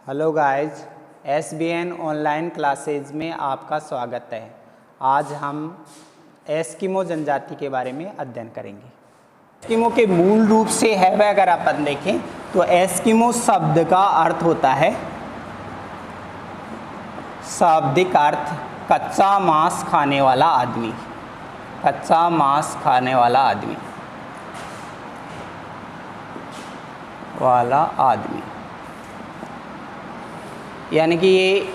Hello guys, SBN online classes में आपका स्वागत है। आज हम एस्किमो जनजाति के बारे में अध्ययन करेंगे। एस्किमो के मूल रूप से है वह अगर अपन देखें तो एस्किमो शब्द का अर्थ होता है, शाब्दिक अर्थ कच्चा मांस खाने वाला आदमी। कच्चा मांस खाने वाला आदमी यानी कि ये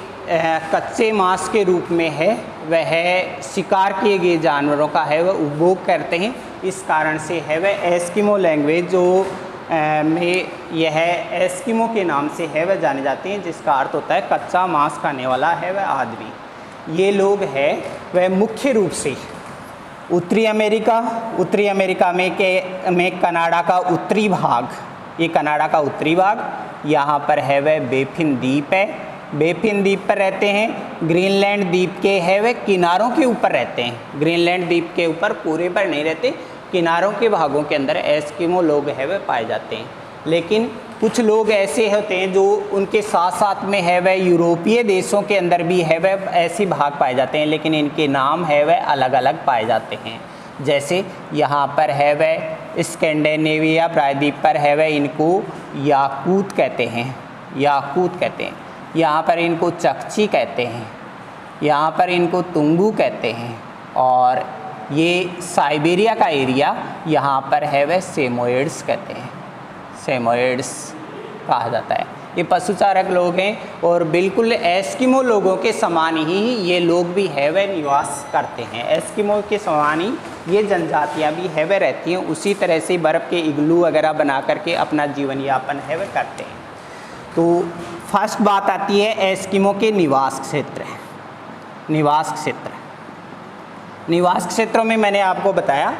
कच्चे मांस के रूप में है, वह शिकार किए गए जानवरों का है वह उपभोग करते हैं। इस कारण से है वह एस्किमो लैंग्वेज जो में यह एस्किमो के नाम से है वह जाने जाते हैं, जिसका अर्थ होता है कच्चा मांस खाने वाला है वह आदमी। ये लोग है वह मुख्य रूप से उत्तरी अमेरिका में कनाडा का उत्तरी भाग, ये कनाडा का उत्तरी भाग, यहाँ पर है वह बेफिन द्वीप है, बेफिन द्वीप पर रहते हैं। ग्रीनलैंड द्वीप के है वह किनारों के ऊपर रहते हैं। ग्रीनलैंड द्वीप के ऊपर पूरे पर नहीं रहते, किनारों के भागों के अंदर एस्किमो लोग है वह पाए जाते हैं। लेकिन कुछ लोग ऐसे होते हैं जो उनके साथ साथ में है वह यूरोपीय देशों के अंदर भी है वह ऐसे भाग पाए जाते हैं, लेकिन इनके नाम है वह अलग अलग पाए जाते हैं। जैसे यहाँ पर है वह स्कैंडिनेविया प्रायद्वीप पर है वह इनको याकूत कहते हैं, यहाँ पर इनको चकची कहते हैं, यहाँ पर इनको तुंगू कहते हैं, और ये साइबेरिया का एरिया यहाँ पर है वह सेमोएड्स कहते हैं, सेमोएड्स कहा जाता है। ये पशुचारक लोग हैं और बिल्कुल एस्किमो लोगों के समान ही ये लोग भी है वह निवास करते हैं। एस्किमो के समान ही ये जनजातियाँ भी है वह रहती हैं, उसी तरह से बर्फ़ के इग्लू वगैरह बना करके अपना जीवन यापन है वह करते हैं। तो फर्स्ट बात आती है एस्किमो के निवास क्षेत्रों में मैंने आपको बताया,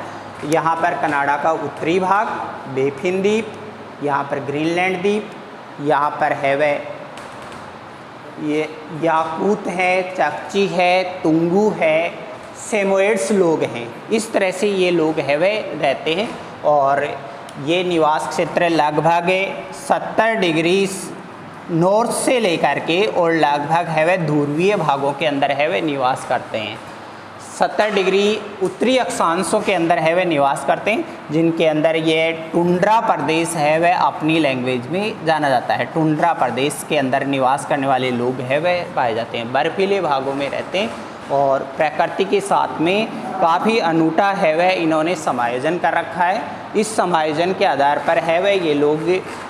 यहाँ पर कनाडा का उत्तरी भाग, बेफिन द्वीप, यहाँ पर ग्रीनलैंड द्वीप, यहाँ पर है वह ये याकूत है, चकची है, तुंगू है, सेमोएड्स लोग हैं। इस तरह से ये लोग है वह रहते हैं और ये निवास क्षेत्र लगभग 70 डिग्री नॉर्थ से लेकर के और लगभग है वह ध्रुवीय भागों के अंदर है वह निवास करते हैं। 70 डिग्री उत्तरी अक्षांशों के अंदर है वह निवास करते हैं, जिनके अंदर ये टुंड्रा प्रदेश है वह अपनी लैंग्वेज में जाना जाता है। टुंड्रा प्रदेश के अंदर निवास करने वाले लोग है वह पाए जाते हैं, बर्फीले भागों में रहते हैं और प्रकृति के साथ में काफ़ी अनूठा है वह इन्होंने समायोजन कर रखा है। इस समायोजन के आधार पर है वह ये लोग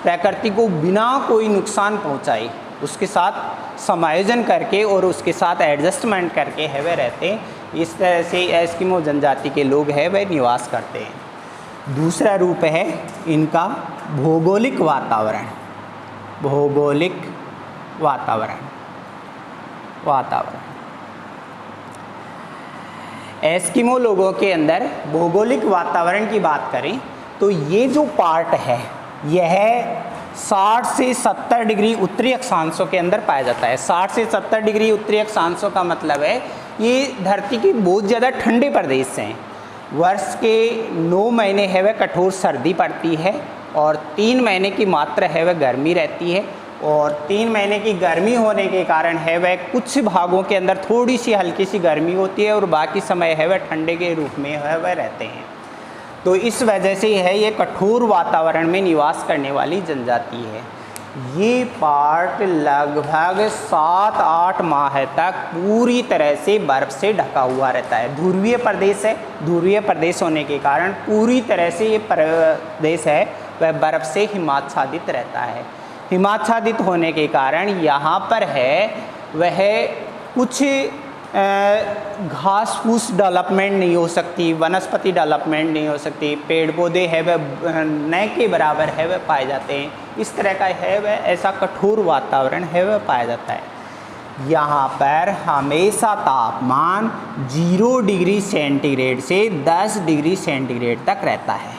प्रकृति को बिना कोई नुकसान पहुंचाए उसके साथ समायोजन करके और उसके साथ एडजस्टमेंट करके है वह रहते हैं। इस तरह से एस्किमो जनजाति के लोग है वह निवास करते हैं। दूसरा रूप है इनका भौगोलिक वातावरण। एस्किमो लोगों के अंदर भौगोलिक वातावरण की बात करें तो ये जो पार्ट है यह 60 से 70 डिग्री उत्तरी अक्षांशों के अंदर पाया जाता है। 60 से 70 डिग्री उत्तरी अक्षांशों का मतलब है ये धरती की बहुत ज़्यादा ठंडे प्रदेश हैं। वर्ष के 9 महीने है वह कठोर सर्दी पड़ती है और 3 महीने की मात्र है वह गर्मी रहती है, और 3 महीने की गर्मी होने के कारण है वह कुछ भागों के अंदर थोड़ी सी हल्की सी गर्मी होती है और बाकी समय है वह ठंडे के रूप में है वह रहते हैं। तो इस वजह से है ये कठोर वातावरण में निवास करने वाली जनजाति है। ये पार्ट लगभग 7-8 माह तक पूरी तरह से बर्फ़ से ढका हुआ रहता है। ध्रुवीय प्रदेश है, ध्रुवीय प्रदेश होने के कारण पूरी तरह से ये प्रदेश है वह बर्फ़ से हिमाच्छादित रहता है। हिमाच्छादित होने के कारण यहाँ पर है वह कुछ घास फूस डेवलपमेंट नहीं हो सकती, वनस्पति डेवलपमेंट नहीं हो सकती, पेड़ पौधे है वह न के बराबर है वह पाए जाते हैं। इस तरह का है वह ऐसा कठोर वातावरण है वह पाया जाता है। यहाँ पर हमेशा तापमान 0 डिग्री सेंटीग्रेड से 10 डिग्री सेंटीग्रेड तक रहता है।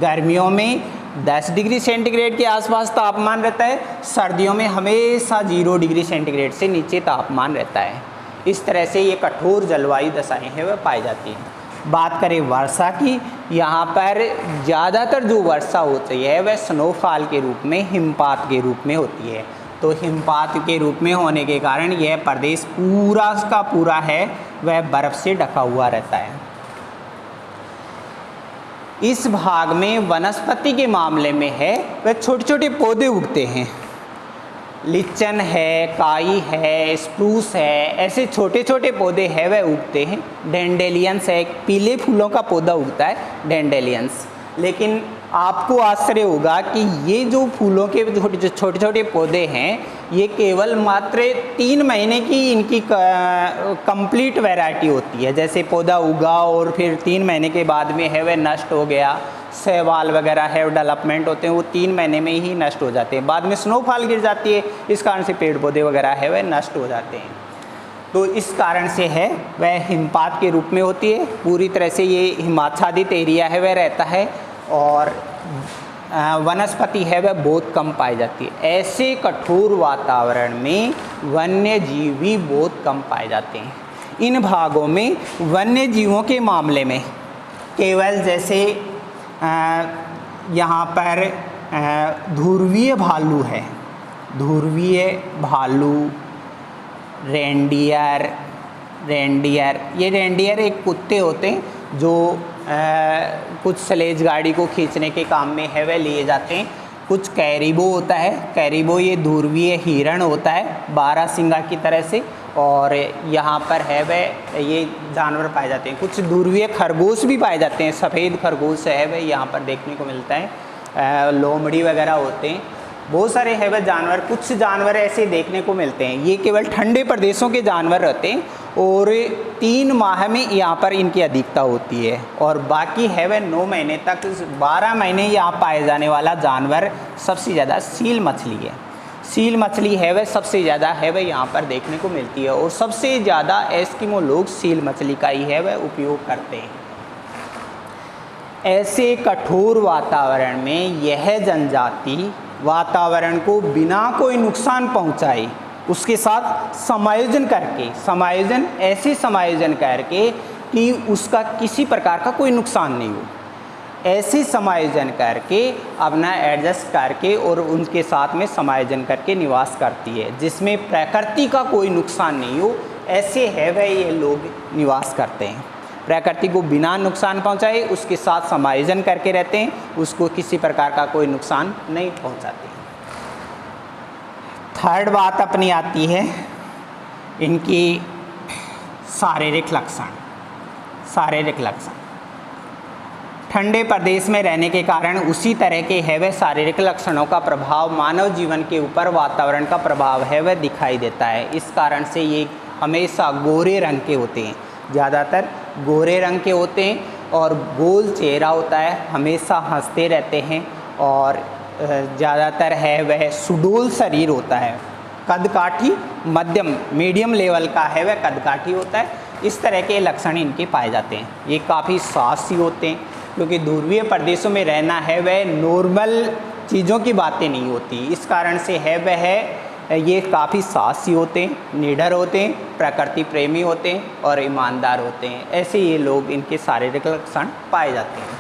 गर्मियों में 10 डिग्री सेंटीग्रेड के आसपास तापमान रहता है, सर्दियों में हमेशा 0 डिग्री सेंटीग्रेड से नीचे तापमान रहता है। इस तरह से ये कठोर जलवायु दशाएं हैं वह पाई जाती हैं। बात करें वर्षा की, यहाँ पर ज़्यादातर जो वर्षा होती है वह स्नोफॉल के रूप में, हिमपात के रूप में होती है। तो हिमपात के रूप में होने के कारण यह प्रदेश पूरा का पूरा है वह बर्फ़ से ढका हुआ रहता है। इस भाग में वनस्पति के मामले में है वह छोटे छोटे पौधे उगते हैं। लिचन है, काई है, स्प्रूस है, ऐसे छोटे छोटे पौधे हैं वह उगते हैं। डेंडेलियंस है, एक पीले फूलों का पौधा उगता है डेंडेलियंस। लेकिन आपको आश्चर्य होगा कि ये जो फूलों के छोटे छोटे पौधे हैं ये केवल मात्र 3 महीने की इनकी कंप्लीट वैरायटी होती है। जैसे पौधा उगा और फिर 3 महीने के बाद में है वह नष्ट हो गया, शैवाल वगैरह है डेवलपमेंट होते हैं वो 3 महीने में ही नष्ट हो जाते हैं। बाद में स्नोफॉल गिर जाती है, इस कारण से पेड़ पौधे वगैरह है वह नष्ट हो जाते हैं। तो इस कारण से है वह हिमपात के रूप में होती है। पूरी तरह से ये हिमाच्छादित एरिया है वह रहता है और वनस्पति है वह बहुत कम पाई जाती है। ऐसे कठोर वातावरण में वन्य जीव भी बहुत कम पाए जाते हैं। इन भागों में वन्य जीवों के मामले में केवल जैसे यहाँ पर ध्रुवीय भालू है, ध्रुवीय भालू, रेंडियर ये रेंडियर एक कुत्ते होते हैं जो कुछ स्लेज गाड़ी को खींचने के काम में है वह लिए जाते हैं। कुछ कैरिबो होता है, कैरिबो ये ध्रुवीय हिरण होता है 12 सिंगा की तरह से, और यहाँ पर है वह ये जानवर पाए जाते हैं। कुछ ध्रुवीय खरगोश भी पाए जाते हैं, सफ़ेद खरगोश है वह यहाँ पर देखने को मिलता है। लोमड़ी वगैरह होते हैं, बहुत सारे है वह जानवर। कुछ जानवर ऐसे देखने को मिलते हैं, ये केवल ठंडे प्रदेशों के जानवर रहते हैं और 3 माह में यहाँ पर इनकी अधिकता होती है। और बाकी है वह 9 महीने तक, 12 महीने यहाँ पाए जाने वाला जानवर सबसे ज़्यादा सील मछली है। सील मछली है वह सबसे ज़्यादा है वह यहाँ पर देखने को मिलती है और सबसे ज़्यादा एस्किमो लोग सील मछली का ही है वह उपयोग करते हैं। ऐसे कठोर वातावरण में यह जनजाति वातावरण को बिना कोई नुकसान पहुंचाए उसके साथ समायोजन ऐसे समायोजन करके कि उसका किसी प्रकार का कोई नुकसान नहीं हो, ऐसे समायोजन करके अपना एडजस्ट करके और उनके साथ में समायोजन करके निवास करती है, जिसमें प्रकृति का कोई नुकसान नहीं हो। ऐसे है वह ये लोग निवास करते हैं, प्रकृति को बिना नुकसान पहुंचाए उसके साथ समायोजन करके रहते हैं, उसको किसी प्रकार का कोई नुकसान नहीं पहुंचाते। थर्ड बात अपनी आती है इनकी शारीरिक लक्षण। ठंडे प्रदेश में रहने के कारण उसी तरह के है वह शारीरिक लक्षणों का प्रभाव मानव जीवन के ऊपर वातावरण का प्रभाव है वह दिखाई देता है। इस कारण से ये हमेशा गोरे रंग के होते हैं, ज़्यादातर गोरे रंग के होते हैं और गोल चेहरा होता है, हमेशा हंसते रहते हैं और ज़्यादातर है वह सुडौल शरीर होता है। कदकाठी मीडियम लेवल का है वह कदकाठी होता है। इस तरह के लक्षण इनके पाए जाते हैं। ये काफ़ी साहसी होते हैं क्योंकि ध्रुवीय प्रदेशों में रहना है वह नॉर्मल चीज़ों की बातें नहीं होती, इस कारण से है वह ये काफ़ी साहसी होते हैं, निडर होते हैं, प्रकृति प्रेमी होते हैं और ईमानदार होते हैं। ऐसे ये लोग इनके शारीरिक लक्षण पाए जाते हैं।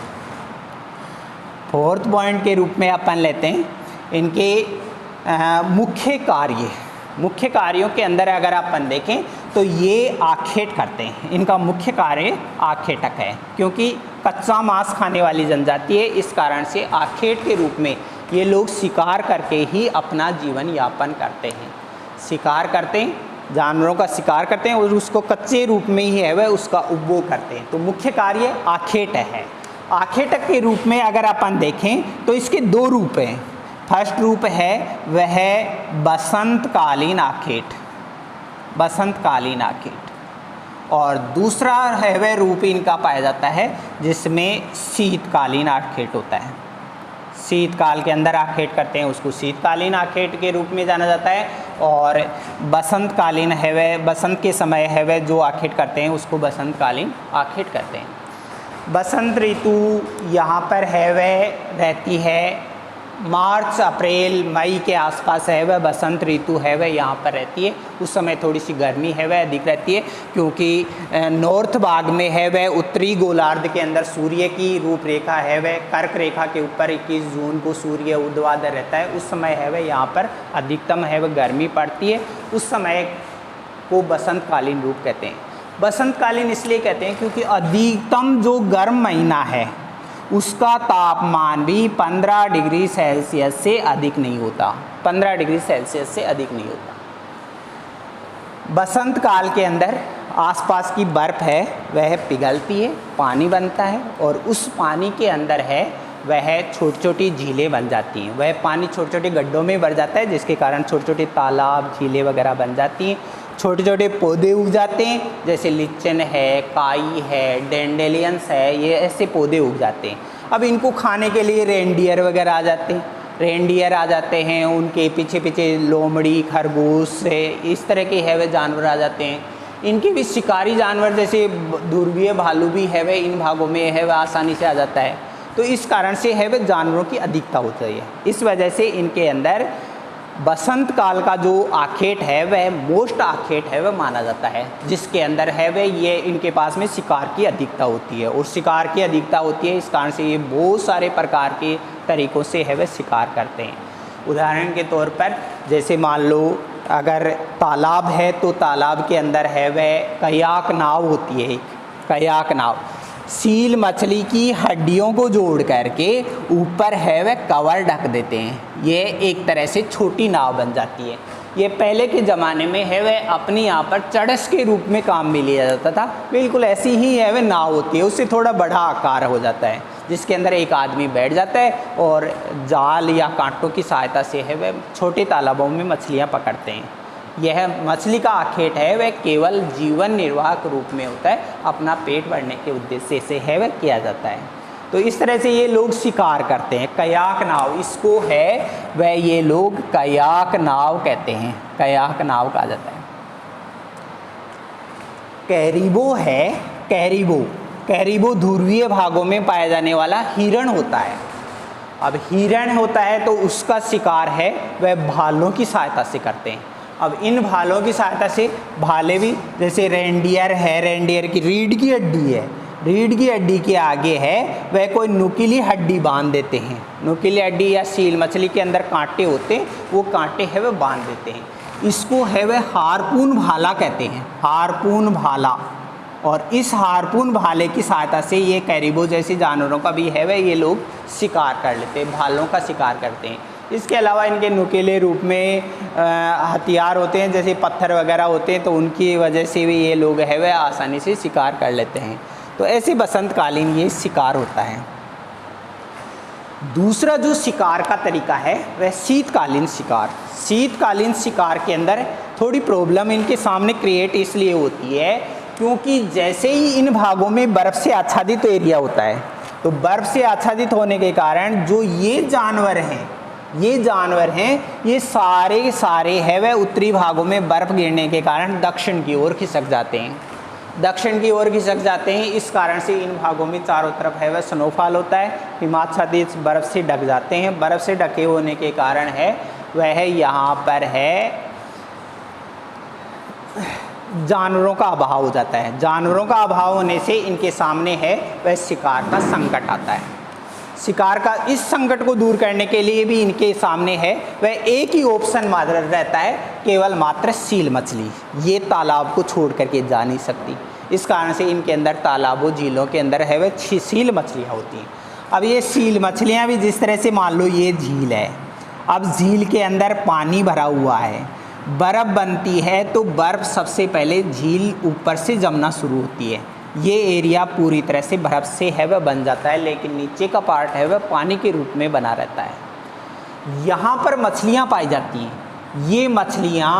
फोर्थ पॉइंट के रूप में अपन लेते हैं इनके मुख्य कार्यों के अंदर अगर अपन देखें तो ये आखेट करते हैं। इनका मुख्य कार्य आखेटक है क्योंकि कच्चा मांस खाने वाली जनजाति है, इस कारण से आखेट के रूप में ये लोग शिकार करके ही अपना जीवन यापन करते हैं। शिकार करते हैं, जानवरों का शिकार करते हैं और उसको कच्चे रूप में ही है वह उसका उपभोग करते हैं। तो मुख्य कार्य आखेट है। आखेटक के रूप में अगर अपन देखें तो इसके 2 रूप हैं। फर्स्ट रूप है वह बसंतकालीन आखेट और दूसरा है वह रूप इनका पाया जाता है जिसमें शीतकालीन आखेट होता है। शीतकाल के अंदर आखेट करते हैं, उसको शीतकालीन आखेट के रूप में जाना जाता है। और बसंतकालीन है वह बसंत के समय है वह जो आखेट करते हैं उसको बसंतकालीन आखेट करते हैं। बसंत ऋतु यहाँ पर है वह रहती है मार्च अप्रैल मई के आसपास है वह बसंत ऋतु है वह यहाँ पर रहती है। उस समय थोड़ी सी गर्मी है वह अधिक रहती है, क्योंकि नॉर्थ भाग में है वह उत्तरी गोलार्ध के अंदर सूर्य की रूपरेखा है वह कर्क रेखा के ऊपर 21 जून को सूर्य ऊर्ध्वाधर रहता है। उस समय है वह यहाँ पर अधिकतम है वह गर्मी पड़ती है। उस समय को बसंतकालीन रूप कहते हैं। बसंतकालीन इसलिए कहते हैं क्योंकि अधिकतम जो गर्म महीना है उसका तापमान भी 15 डिग्री सेल्सियस से अधिक नहीं होता, 15 डिग्री सेल्सियस से अधिक नहीं होता। बसंत काल के अंदर आसपास की बर्फ़ है वह पिघलती है, पानी बनता है और उस पानी के अंदर है वह छोटी छोटी झीलें बन जाती हैं। वह पानी छोटे छोटे गड्ढों में भर जाता है, जिसके कारण छोटे छोटे तालाब झीलें वगैरह बन जाती हैं। छोटे छोटे पौधे उग जाते हैं, जैसे लिचन है, काई है, डेंडेलियंस है, ये ऐसे पौधे उग जाते हैं। अब इनको खाने के लिए रेनडियर वगैरह आ जाते हैं, रेनडियर आ जाते हैं, उनके पीछे पीछे लोमड़ी, खरगोश है, इस तरह के है वह जानवर आ जाते हैं। इनके भी शिकारी जानवर जैसे ध्रुवीय भालू भी है वह इन भागों में है वह आसानी से आ जाता है। तो इस कारण से है वह जानवरों की अधिकता होती है। इस वजह से इनके अंदर बसंत काल का जो आखेट है वह मोस्ट आखेट है वह माना जाता है, जिसके अंदर है वह ये इनके पास में शिकार की अधिकता होती है। और शिकार की अधिकता होती है, इस कारण से ये बहुत सारे प्रकार के तरीक़ों से है वह शिकार करते हैं। उदाहरण के तौर पर जैसे मान लो अगर तालाब है तो तालाब के अंदर है वह कयाक नाव होती है। कयाक नाव सील मछली की हड्डियों को जोड़ करके ऊपर है वह कवर ढक देते हैं। ये एक तरह से छोटी नाव बन जाती है। ये पहले के ज़माने में है वह अपनी यहाँ पर चड़स के रूप में काम में लिया जाता था। बिल्कुल ऐसी ही है वह नाव होती है, उससे थोड़ा बड़ा आकार हो जाता है, जिसके अंदर एक आदमी बैठ जाता है और जाल या कांटों की सहायता से है वह छोटे तालाबों में मछलियाँ पकड़ते हैं। यह मछली का आखेट है वह केवल जीवन निर्वाह के रूप में होता है, अपना पेट भरने के उद्देश्य से है वह किया जाता है। तो इस तरह से ये लोग शिकार करते हैं। कयाक नाव इसको है वह ये लोग कयाक नाव कहते हैं, कयाक नाव कहा जाता है। कैरिबो है, कैरिबो, कैरिबो ध्रुवीय भागों में पाया जाने वाला हिरण होता है। अब हिरण होता है तो उसका शिकार है वह भालों की सहायता से करते हैं। अब इन भालों की सहायता से भाले भी जैसे रेनडियर है, रेनडियर की रीढ़ की हड्डी है, रीढ़ की हड्डी के आगे है वह कोई नुकीली हड्डी बांध देते हैं। नुकीली हड्डी या सील मछली के अंदर कांटे होते हैं, वो कांटे है वह बांध देते हैं। इसको है वह हारपून भाला कहते हैं, हारपून भाला। और इस हारपून भाले की सहायता से ये कैरिबो जैसे जानवरों का भी है वह ये लोग शिकार कर लेते हैं, भालों का शिकार करते हैं। इसके अलावा इनके नुकीले रूप में हथियार होते हैं, जैसे पत्थर वगैरह होते हैं, तो उनकी वजह से भी ये लोग है वह आसानी से शिकार कर लेते हैं। तो ऐसे बसंतकालीन ये शिकार होता है। दूसरा जो शिकार का तरीका है वह शीतकालीन शिकार। शीतकालीन शिकार के अंदर थोड़ी प्रॉब्लम इनके सामने क्रिएट इसलिए होती है क्योंकि जैसे ही इन भागों में बर्फ़ से आच्छादित एरिया होता है, तो बर्फ़ से आच्छादित होने के कारण जो ये जानवर हैं, ये सारे के सारे है वह उत्तरी भागों में बर्फ़ गिरने के कारण दक्षिण की ओर खिसक जाते हैं, दक्षिण की ओर खिसक जाते हैं। इस कारण से इन भागों में चारों तरफ है वह स्नोफॉल होता है, हिमाच्छादित बर्फ़ से ढक जाते हैं। बर्फ़ से ढके होने के कारण है वह यहाँ पर है जानवरों का अभाव हो जाता है। जानवरों का अभाव होने से इनके सामने है वह शिकार का संकट आता है। शिकार का इस संकट को दूर करने के लिए भी इनके सामने है वह एक ही ऑप्शन मात्र रहता है, केवल मात्र सील मछली। ये तालाब को छोड़ करके जा नहीं सकती, इस कारण से इनके अंदर तालाबों झीलों के अंदर है वह सील मछलियाँ होती हैं। अब ये सील मछलियाँ भी जिस तरह से मान लो ये झील है, अब झील के अंदर पानी भरा हुआ है, बर्फ़ बनती है तो बर्फ़ सबसे पहले झील ऊपर से जमना शुरू होती है। ये एरिया पूरी तरह से बर्फ़ से है वह बन जाता है, लेकिन नीचे का पार्ट है वह पानी के रूप में बना रहता है। यहाँ पर मछलियाँ पाई जाती हैं। ये मछलियाँ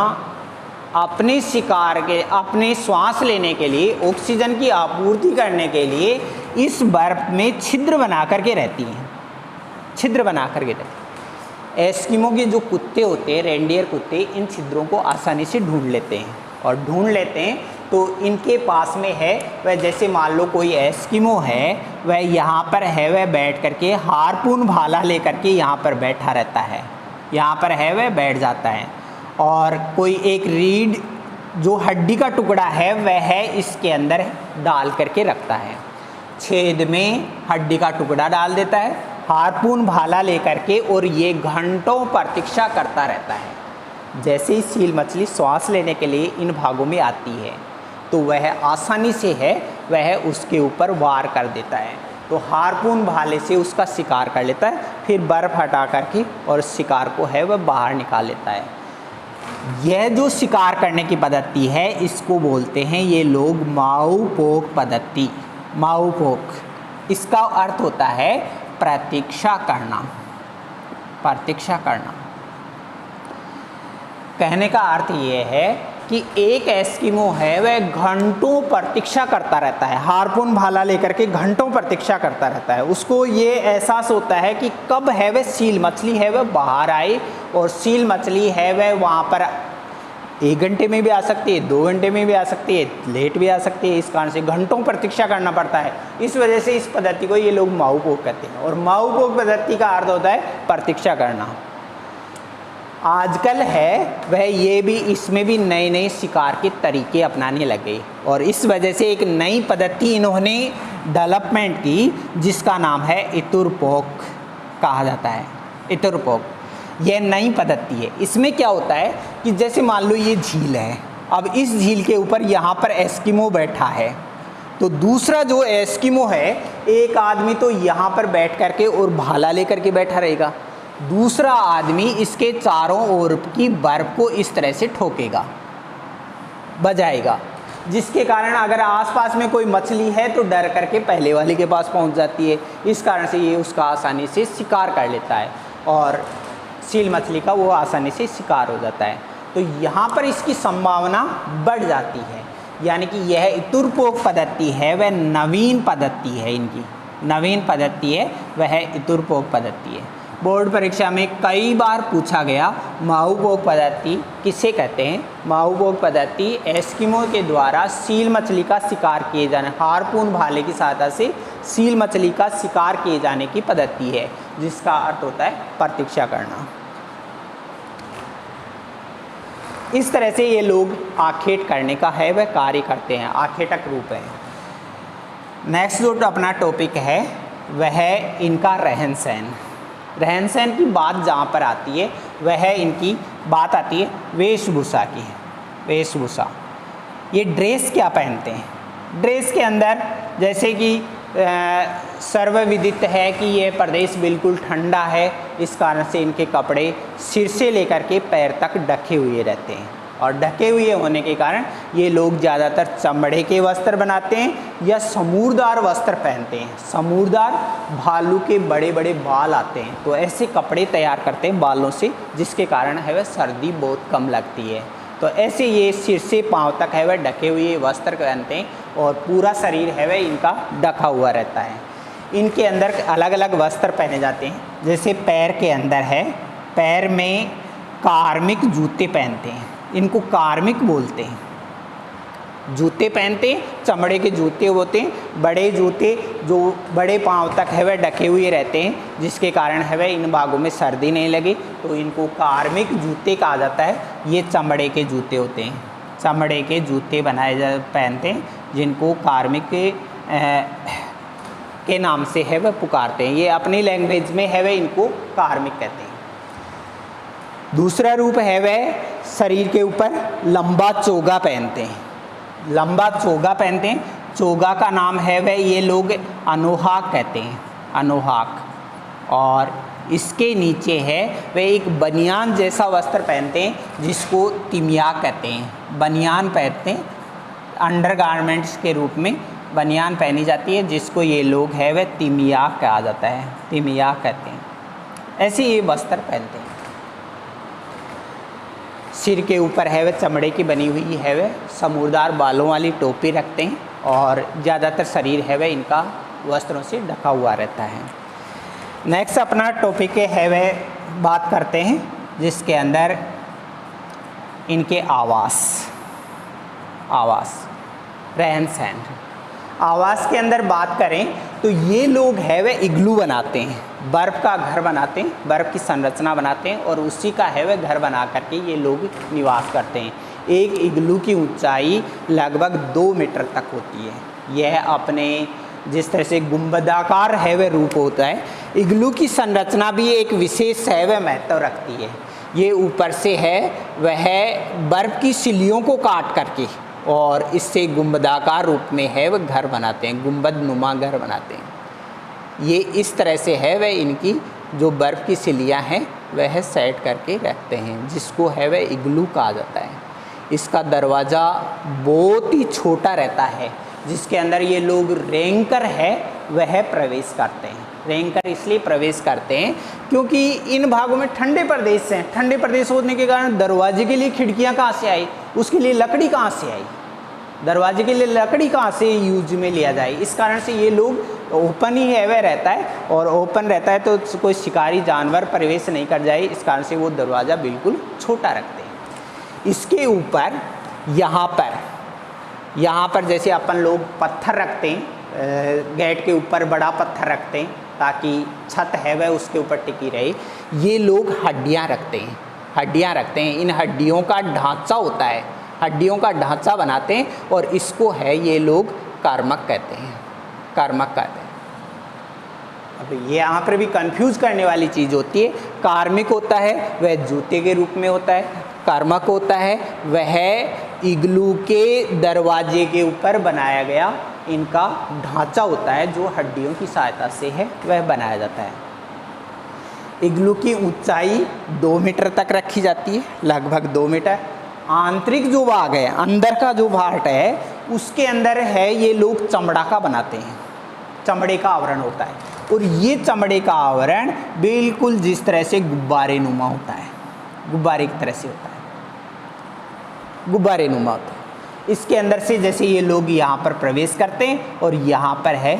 अपने शिकार के, अपने श्वास लेने के लिए, ऑक्सीजन की आपूर्ति करने के लिए इस बर्फ़ में छिद्र बना करके रहती हैं, छिद्र बना करके रहती हैं। एस्किमो के जो कुत्ते होते हैं, रेनडियर कुत्ते, इन छिद्रों को आसानी से ढूंढ लेते हैं और ढूंढ लेते हैं तो इनके पास में है वह, जैसे मान लो कोई एस्किमो है, वह यहाँ पर है, वह बैठ करके हारपून भाला लेकर के यहाँ पर बैठा रहता है, यहाँ पर है वह बैठ जाता है। और कोई एक रीढ़ जो हड्डी का टुकड़ा है वह है इसके अंदर डाल करके रखता है, छेद में हड्डी का टुकड़ा डाल देता है, हारपून भाला लेकर के, और ये घंटों प्रतीक्षा करता रहता है। जैसे ही सील मछली श्वास लेने के लिए इन भागों में आती है तो वह आसानी से है वह उसके ऊपर वार कर देता है, तो हारपून भाले से उसका शिकार कर लेता है, फिर बर्फ़ हटा करके और शिकार को है वह बाहर निकाल लेता है। यह जो शिकार करने की पद्धति है इसको बोलते हैं ये लोग माउपोक पद्धति। माउपोक, इसका अर्थ होता है प्रतीक्षा करना। प्रतीक्षा करना कहने का अर्थ ये है कि एक एस्किमो है वह घंटों प्रतीक्षा करता रहता है, हारपून भाला लेकर के घंटों प्रतीक्षा करता रहता है। उसको ये एहसास होता है कि कब है वह सील मछली है वह बाहर आए, और सील मछली है वह वहाँ पर 1 घंटे में भी आ सकती है, 2 घंटे में भी आ सकती है, लेट भी आ सकती है। इस कारण से घंटों प्रतीक्षा करना पड़ता है। इस वजह से इस पद्धति को ये लोग माउपोक कहते हैं, और माउपोक पद्धति का अर्थ होता है प्रतीक्षा करना। आजकल है वह ये भी, इसमें भी नए नए शिकार के तरीके अपनाने लगे, और इस वजह से एक नई पद्धति इन्होंने डेवलपमेंट की जिसका नाम है इतुरपोक कहा जाता है। इतुरपोक यह नई पद्धति है। इसमें क्या होता है कि जैसे मान लो ये झील है, अब इस झील के ऊपर यहाँ पर एस्किमो बैठा है, तो दूसरा जो एस्किमो है, एक आदमी तो यहाँ पर बैठ करके और भाला लेकर के बैठा रहेगा, दूसरा आदमी इसके चारों ओर की बर्फ को इस तरह से ठोकेगा, बजाएगा, जिसके कारण अगर आसपास में कोई मछली है तो डर करके पहले वाले के पास पहुंच जाती है। इस कारण से ये उसका आसानी से शिकार कर लेता है, और सील मछली का वो आसानी से शिकार हो जाता है। तो यहाँ पर इसकी संभावना बढ़ जाती है, यानी कि यह इतुरपोक पद्धति है वह नवीन पद्धति है, इनकी नवीन पद्धति है वह इतुरपोक पद्धति है। बोर्ड परीक्षा में कई बार पूछा गया माउपोक पद्धति किसे कहते हैं। माउपोक पद्धति एस्किमो के द्वारा सील मछली का शिकार किए जाने, हारपून भाले की सहायता से सील मछली का शिकार किए जाने की पद्धति है, जिसका अर्थ होता है प्रतीक्षा करना। इस तरह से ये लोग आखेट करने का है वह कार्य करते हैं, आखेटक रूप है। नेक्स्ट जो अपना टॉपिक है वह है इनका रहन सहन। रहन सहन की बात जहाँ पर आती है वह इनकी बात आती है वेशभूषा की। वेशभूषा, ये ड्रेस क्या पहनते हैं। ड्रेस के अंदर जैसे कि सर्वविदित है कि ये प्रदेश बिल्कुल ठंडा है, इस कारण से इनके कपड़े सिर से लेकर के पैर तक ढके हुए रहते हैं, और ढके हुए होने के कारण ये लोग ज़्यादातर चमड़े के वस्त्र बनाते हैं या समूरदार वस्त्र पहनते हैं। समूरदार, भालू के बड़े बड़े बाल आते हैं, तो ऐसे कपड़े तैयार करते हैं बालों से, जिसके कारण है वह सर्दी बहुत कम लगती है। तो ऐसे ये सिर से पाँव तक है वह ढके हुए वस्त्र पहनते हैं, और पूरा शरीर है वह इनका ढका हुआ रहता है। इनके अंदर अलग अलग वस्त्र पहने जाते हैं, जैसे पैर के अंदर है, पैर में कार्मिक जूते पहनते हैं, इनको कार्मिक बोलते हैं। जूते पहनते हैं, चमड़े के जूते होते हैं, बड़े जूते जो बड़े पाँव तक है वह ढके हुए रहते हैं, जिसके कारण है वह इन भागों में सर्दी नहीं लगे, तो इनको कार्मिक जूते कहा जाता है। ये चमड़े के जूते होते हैं, चमड़े के जूते पहनते हैं, जिनको कार्मिक के नाम से है वह पुकारते हैं। ये अपनी लैंग्वेज में है वह इनको कार्मिक कहते हैं। दूसरा रूप है वह शरीर के ऊपर लंबा चोगा पहनते हैं। लंबा चोगा पहनते हैं, चोगा का नाम है वह ये लोग अनोहाक कहते हैं, अनोहाक। और इसके नीचे है वह एक बनियान जैसा वस्त्र पहनते हैं, जिसको तिमियाक कहते हैं। बनियान पहनते हैं, अंडरगारमेंट्स के रूप में बनियान पहनी जाती है, जिसको ये लोग है वह तिमियाक कहा जाता है, तिमियाक कहते हैं। ऐसे ये वस्त्र पहनते हैं। सिर के ऊपर है वह चमड़े की बनी हुई है वह समूरदार बालों वाली टोपी रखते हैं, और ज़्यादातर शरीर है वह इनका वस्त्रों से ढका हुआ रहता है। नेक्स्ट अपना टॉपिक है वह बात करते हैं, जिसके अंदर इनके आवास। रहन सहन। आवास के अंदर बात करें तो ये लोग है वह इग्लू बनाते हैं, बर्फ़ का घर बनाते हैं, बर्फ़ की संरचना बनाते हैं और उसी का है वह घर बना करके ये लोग निवास करते हैं। एक इग्लू की ऊंचाई लगभग 2 मीटर तक होती है। यह अपने जिस तरह से गुंबदाकार है वह रूप होता है, इग्लू की संरचना भी एक विशेष है वह महत्व रखती है। ये ऊपर से है वह बर्फ़ की सिल्लियों को काट करके और इससे गुंबदाकार रूप में है वह घर बनाते हैं, गुंबद नुमा घर बनाते हैं। ये इस तरह से है वह इनकी जो बर्फ़ की सिल्लियाँ हैं वह सेट करके रखते हैं, जिसको है वह इग्लू कहा जाता है। इसका दरवाज़ा बहुत ही छोटा रहता है, जिसके अंदर ये लोग रेंकर है वह प्रवेश करते हैं। रेंकर इसलिए प्रवेश करते हैं क्योंकि इन भागों में ठंडे प्रदेश हैं। ठंडे प्रदेश होने के कारण दरवाजे के लिए खिड़कियां कहाँ से आई, उसके लिए लकड़ी कहाँ से आई, दरवाजे के लिए लकड़ी कहाँ से यूज में लिया जाए। इस कारण से ये लोग ओपन ही है वह रहता है, और ओपन रहता है तो कोई शिकारी जानवर प्रवेश नहीं कर जाए, इस कारण से वो दरवाज़ा बिल्कुल छोटा रखते हैं। इसके ऊपर यहाँ पर जैसे अपन लोग पत्थर रखते हैं, गेट के ऊपर बड़ा पत्थर रखते हैं ताकि छत है वह उसके ऊपर टिकी रहे। ये लोग हड्डियाँ रखते हैं, इन हड्डियों का ढांचा होता है, हड्डियों का ढांचा बनाते हैं और इसको है ये लोग कार्मक कहते हैं। अब ये यहाँ पर भी कंफ्यूज करने वाली चीज़ होती है। कार्मिक होता है वह जूते के रूप में होता है, कार्मक होता है वह इग्लू के दरवाजे के ऊपर बनाया गया इनका ढांचा होता है, जो हड्डियों की सहायता से है वह बनाया जाता है। इग्लू की ऊंचाई 2 मीटर तक रखी जाती है, लगभग 2 मीटर। आंतरिक जो भाग है, अंदर का जो भाग है, उसके अंदर है ये लोग चमड़ा का बनाते हैं, चमड़े का आवरण होता है। और ये चमड़े का आवरण बिल्कुल जिस तरह से गुब्बारे नुमा होता है, गुब्बारे की तरह से होता है, गुब्बारे नुमा होता है। इसके अंदर से जैसे ये लोग यहाँ पर प्रवेश करते हैं और यहाँ पर है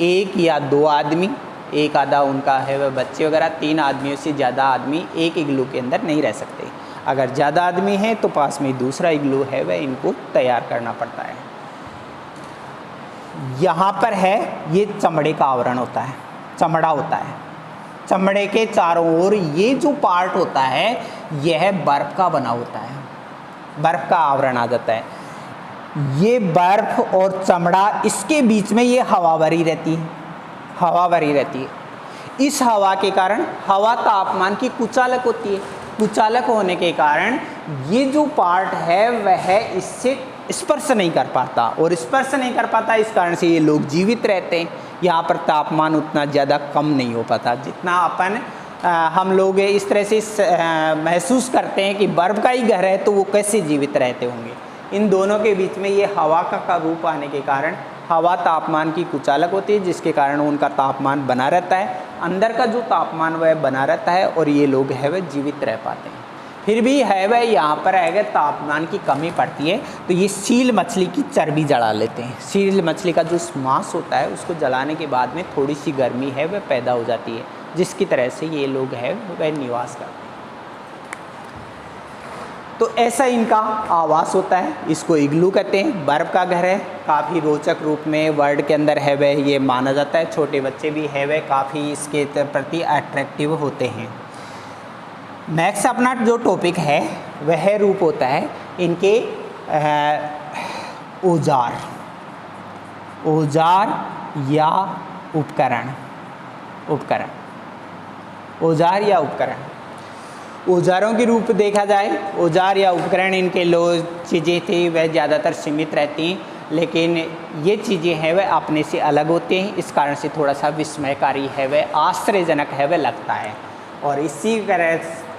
1 या 2 आदमी, एक आधा उनका है वह बच्चे वगैरह, 3 आदमियों से ज़्यादा आदमी एक इग्लू के अंदर नहीं रह सकते। अगर ज़्यादा आदमी है तो पास में दूसरा इग्लू है वह इनको तैयार करना पड़ता है। यहाँ पर है ये चमड़े का आवरण होता है, चमड़ा होता है। चमड़े के चारों ओर ये जो पार्ट होता है यह बर्फ़ का बना होता है, बर्फ़ का आवरण आ जाता है। ये बर्फ़ और चमड़ा, इसके बीच में ये हवा भरी रहती है, हवा भरी रहती है। इस हवा के कारण हवा तापमान की कुचालक होती है, कुचालक होने के कारण ये जो पार्ट है वह इससे स्पर्श नहीं कर पाता, और स्पर्श नहीं कर पाता इस कारण से ये लोग जीवित रहते हैं। यहाँ पर तापमान उतना ज़्यादा कम नहीं हो पाता जितना अपन हम लोग इस तरह से महसूस करते हैं कि बर्फ़ का ही घर है तो वो कैसे जीवित रहते होंगे। इन दोनों के बीच में ये हवा का रूप आने के कारण हवा तापमान की कुचालक होती है, जिसके कारण उनका तापमान बना रहता है, अंदर का जो तापमान वह बना रहता है और ये लोग है वह जीवित रह पाते हैं। फिर भी है वह यहाँ पर अगर तापमान की कमी पड़ती है तो ये सील मछली की चर्बी जला लेते हैं। सील मछली का जो मांस होता है उसको जलाने के बाद में थोड़ी सी गर्मी है वह पैदा हो जाती है, जिसकी तरह से ये लोग है वह निवास करते हैं। तो ऐसा इनका आवास होता है, इसको इग्लू कहते हैं, बर्फ़ का घर है। काफ़ी रोचक रूप में वर्ल्ड के अंदर है वह ये माना जाता है। छोटे बच्चे भी है वह काफ़ी इसके प्रति अट्रैक्टिव होते हैं। नेक्स्ट अपना जो टॉपिक है वह रूप होता है इनके औजार, औजार या उपकरण, उपकरण, औजार या उपकरण। औजारों के रूप देखा जाए, औजार या उपकरण इनके चीज़ें थी वह ज़्यादातर सीमित रहती हैं, लेकिन ये चीज़ें हैं वह अपने से अलग होते हैं। इस कारण से थोड़ा सा विस्मयकारी है वह आश्चर्यजनक है वह लगता है, और इसी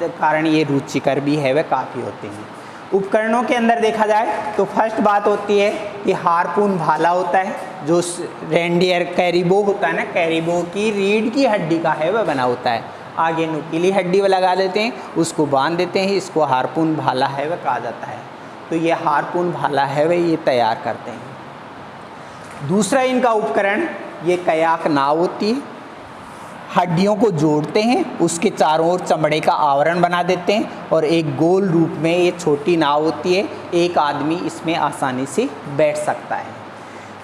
कारण ये रुचिकर भी है वह काफ़ी होते हैं। उपकरणों के अंदर देखा जाए तो फर्स्ट बात होती है कि हारपून भाला होता है, जो रेंडियर कैरिबो होता है ना, कैरिबो की रीढ़ की हड्डी का है वह बना होता है। आगे नुकीली हड्डी वो लगा देते हैं, उसको बांध देते हैं, इसको हारपून भाला है वह कहा जाता है। तो ये हारपून भाला है वह ये तैयार करते हैं। दूसरा इनका उपकरण ये कयाक नाव होती है। हड्डियों को जोड़ते हैं, उसके चारों ओर चमड़े का आवरण बना देते हैं और एक गोल रूप में ये छोटी नाव होती है, एक आदमी इसमें आसानी से बैठ सकता है।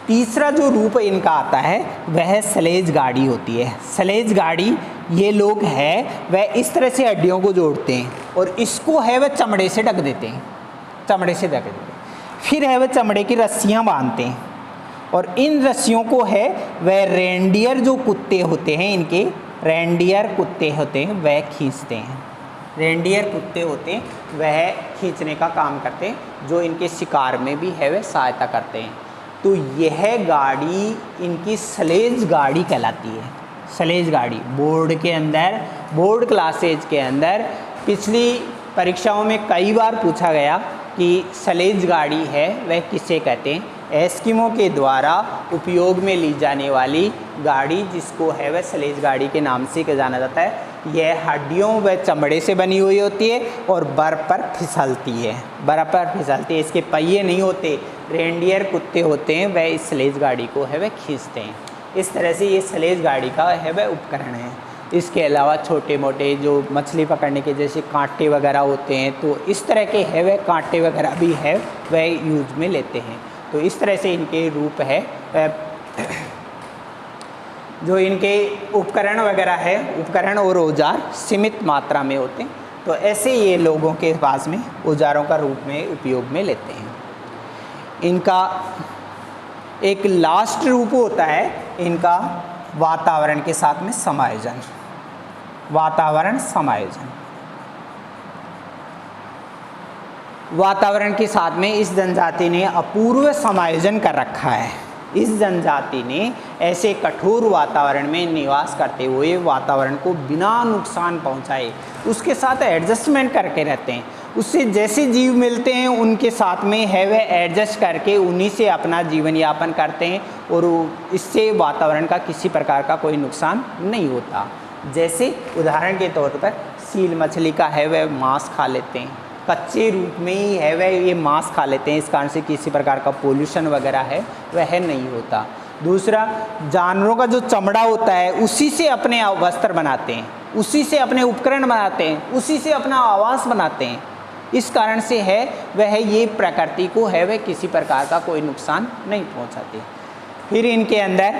तीसरा जो रूप इनका आता है वह सलेज गाड़ी होती है। सलेज गाड़ी ये लोग है वह इस तरह से हड्डियों को जोड़ते हैं और इसको है वह चमड़े से ढक देते हैं, चमड़े से ढक देते हैं। फिर है वह चमड़े की रस्सियाँ बांधते हैं और इन रस्सियों को है वह रेंडियर जो कुत्ते होते हैं, इनके रेंडियर कुत्ते होते हैं वह खींचते हैं। रेंडियर कुत्ते होते हैं वह खींचने का काम करते हैं, जो इनके शिकार में भी है वह सहायता करते हैं। तो यह गाड़ी इनकी सलेज गाड़ी कहलाती है। सलेज गाड़ी बोर्ड के अंदर, बोर्ड क्लासेज के अंदर पिछली परीक्षाओं में कई बार पूछा गया कि सलेज गाड़ी है वह किसे कहते हैं। एस्किमो के द्वारा उपयोग में ली जाने वाली गाड़ी जिसको है वह सलेज गाड़ी के नाम से जाना जाता है। यह हड्डियों व चमड़े से बनी हुई होती है और बर्फ़ पर फिसलती है, बर्फ़ पर फिसलती है। इसके पहिए नहीं होते, रेंडियर कुत्ते होते हैं वह इस सलेज गाड़ी को है वह खींचते हैं। इस तरह से ये सलेज गाड़ी का है वह उपकरण है। इसके अलावा छोटे मोटे जो मछली पकड़ने के जैसे कांटे वगैरह होते हैं, तो इस तरह के है वह कांटे वगैरह भी है वह यूज में लेते हैं। तो इस तरह से इनके रूप है, जो इनके उपकरण वगैरह है, उपकरण और औजार सीमित मात्रा में होते हैं। तो ऐसे ये लोगों के पास में औजारों का रूप में उपयोग में लेते हैं। इनका एक लास्ट रूप होता है इनका वातावरण के साथ में समायोजन, वातावरण समायोजन। वातावरण के साथ में इस जनजाति ने अपूर्व समायोजन कर रखा है। इस जनजाति ने ऐसे कठोर वातावरण में निवास करते हुए वातावरण को बिना नुकसान पहुंचाए उसके साथ एडजस्टमेंट करके रहते हैं। उससे जैसे जीव मिलते हैं उनके साथ में है वह एडजस्ट करके उन्हीं से अपना जीवन यापन करते हैं और इससे वातावरण का किसी प्रकार का कोई नुकसान नहीं होता। जैसे उदाहरण के तौर पर सील मछली का है वह मांस खा लेते हैं, कच्चे रूप में ही है वह ये मांस खा लेते हैं, इस कारण से किसी प्रकार का पोल्यूशन वगैरह है वह नहीं होता। दूसरा, जानवरों का जो चमड़ा होता है उसी से अपने वस्त्र बनाते हैं, उसी से अपने उपकरण बनाते हैं, उसी से अपना आवास बनाते हैं। इस कारण से है वह ये प्रकृति को है वह किसी प्रकार का कोई नुकसान नहीं पहुंचाते। फिर इनके अंदर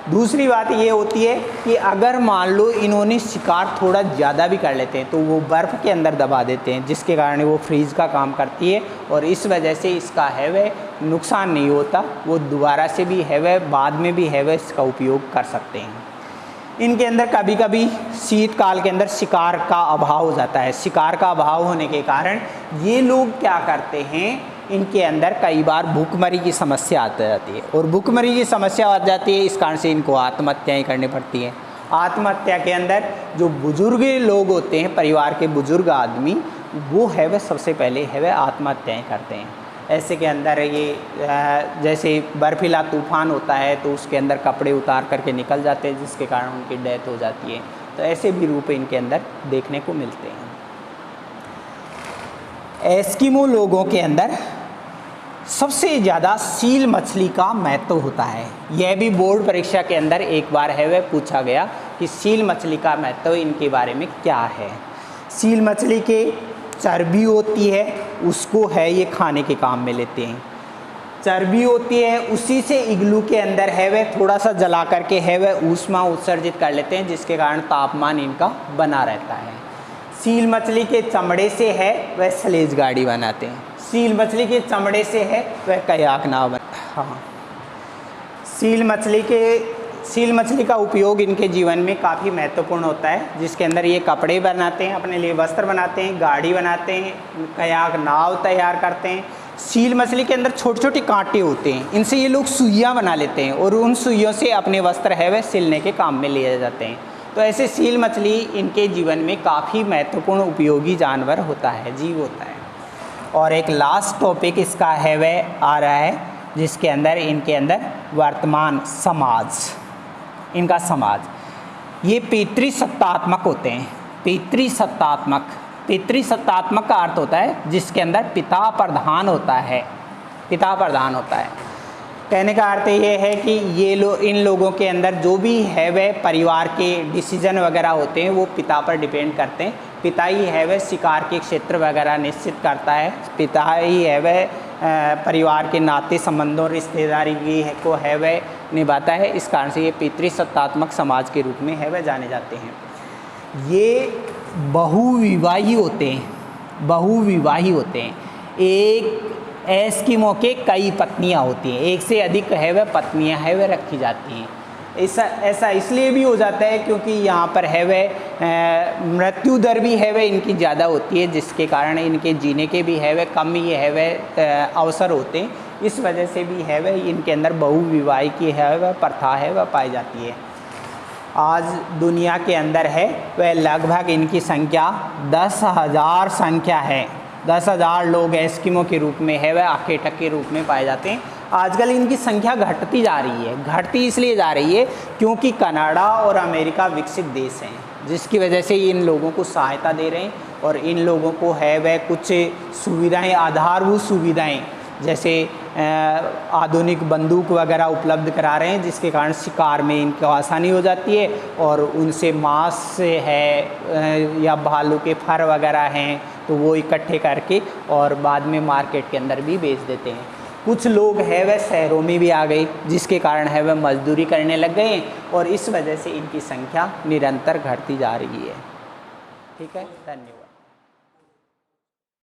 दूसरी बात ये होती है कि अगर मान लो इन्होंने शिकार थोड़ा ज़्यादा भी कर लेते हैं तो वो बर्फ़ के अंदर दबा देते हैं, जिसके कारण वो फ्रीज का काम करती है और इस वजह से इसका है वह नुकसान नहीं होता। वो दोबारा से भी है वह बाद में भी है वह इसका उपयोग कर सकते हैं। इनके अंदर कभी कभी शीतकाल के अंदर शिकार का अभाव हो जाता है। शिकार का अभाव होने के कारण ये लोग क्या करते हैं, इनके अंदर कई बार भूखमरी की समस्या आ जाती है और भूखमरी की समस्या आ जाती है, इस कारण से इनको आत्महत्याएं करनी पड़ती हैं। आत्महत्या के अंदर जो बुजुर्ग लोग होते हैं, परिवार के बुजुर्ग आदमी, वो है वह सबसे पहले है वह आत्महत्याएं करते हैं। ऐसे के अंदर ये जैसे बर्फीला तूफान होता है तो उसके अंदर कपड़े उतार करके निकल जाते हैं, जिसके कारण उनकी डेथ हो जाती है। तो ऐसे भी रूप इनके अंदर देखने को मिलते हैं। एस्किमो लोगों के अंदर सबसे ज़्यादा सील मछली का महत्व होता है। यह भी बोर्ड परीक्षा के अंदर एक बार है वह पूछा गया कि सील मछली का महत्व इनके बारे में क्या है। सील मछली के चर्बी होती है, उसको है ये खाने के काम में लेते हैं। चर्बी होती है, उसी से इग्लू के अंदर है वह थोड़ा सा जला करके है वह ऊष्मा उत्सर्जित कर लेते हैं, जिसके कारण तापमान इनका बना रहता है। सील मछली के चमड़े से है वह सलेज गाड़ी बनाते हैं। सील मछली के चमड़े से है वह कयाक नाव बनाते हैं। हाँ, सील मछली का उपयोग इनके जीवन में काफ़ी महत्वपूर्ण होता है, जिसके अंदर ये कपड़े बनाते हैं, अपने लिए वस्त्र बनाते हैं, गाड़ी बनाते हैं, कयाक नाव तैयार करते हैं। सील मछली के अंदर छोटे छोटे कांटे होते हैं, इनसे ये लोग सुइयाँ बना लेते हैं और उन सुइयों से अपने वस्त्र है वह सिलने के काम में लिए जाते हैं। तो ऐसे सील मछली इनके जीवन में काफ़ी महत्वपूर्ण उपयोगी जानवर होता है, जीव होता है। और एक लास्ट टॉपिक इसका है वह आ रहा है, जिसके अंदर इनके अंदर वर्तमान समाज, इनका समाज, ये पितृसत्तात्मक होते हैं। पितृसत्तात्मक का अर्थ होता है जिसके अंदर पिता प्रधान होता है, पिता प्रधान होता है। कहने का अर्थ ये है कि इन लोगों के अंदर जो भी है वह परिवार के डिसीजन वगैरह होते हैं वो पिता पर डिपेंड करते हैं। पिता ही है वह शिकार के क्षेत्र वगैरह निश्चित करता है, पिता ही है वह परिवार के नाते संबंधों रिश्तेदारी को है वह निभाता है। इस कारण से ये पितृसत्तात्मक समाज के रूप में है वह जाने जाते हैं। ये बहुविवाही होते हैं। एक एस्किमो के कई पत्नियां होती हैं, एक से अधिक है वह पत्नियां है वह रखी जाती हैं। ऐसा इसलिए भी हो जाता है क्योंकि यहाँ पर है वह मृत्यु दर भी है वह इनकी ज़्यादा होती है, जिसके कारण इनके जीने के भी है वह कम ही है वह अवसर होते हैं। इस वजह से भी है वह इनके अंदर बहुविवाह की है वह प्रथा है वह पाई जाती है। आज दुनिया के अंदर है वह लगभग इनकी संख्या 10,000 संख्या है। 10,000 लोग एस्किमो के रूप में है वह आखेटक के रूप में पाए जाते हैं। आजकल इनकी संख्या घटती जा रही है। घटती इसलिए जा रही है क्योंकि कनाडा और अमेरिका विकसित देश हैं, जिसकी वजह से इन लोगों को सहायता दे रहे हैं और इन लोगों को है वह कुछ सुविधाएं, आधारभूत सुविधाएं जैसे आधुनिक बंदूक वगैरह उपलब्ध करा रहे हैं, जिसके कारण शिकार में इनको आसानी हो जाती है और उनसे मांस है या भालू के फर वगैरह हैं तो वो इकट्ठे करके और बाद में मार्केट के अंदर भी बेच देते हैं। कुछ लोग है वह शहरों में भी आ गए, जिसके कारण है वह मजदूरी करने लग गए और इस वजह से इनकी संख्या निरंतर घटती जा रही है। ठीक है, धन्यवाद।